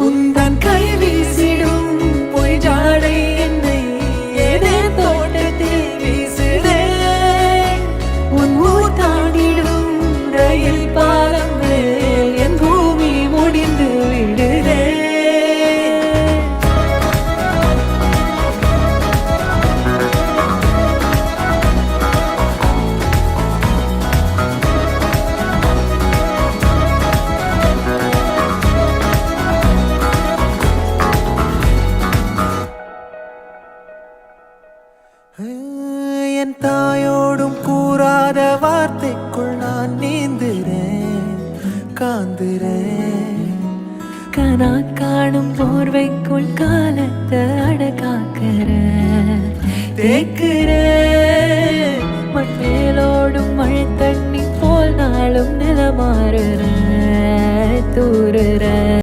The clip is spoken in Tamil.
உந்தன் கை வீசிடும் பொய் ஜாடை என்னை ஏதே தோட்டத்தில் வீசுதே. உன் ஊர் தாண்டிடும் ரயில் பாலம் மேல் என் பூமி முடிந்து விடுதே. என் தாயோடும் கூறாத வார்த்தைக்குள் நான் நீந்துறேன், காந்துறேன். கனா காணும் போர்வைக்குள் காலத்தை அடக்காக்கிற தேக்குறேன். மண்மேலோடும் மழை தண்ணி போல் நாளும் நிலமாறுற தூறுற.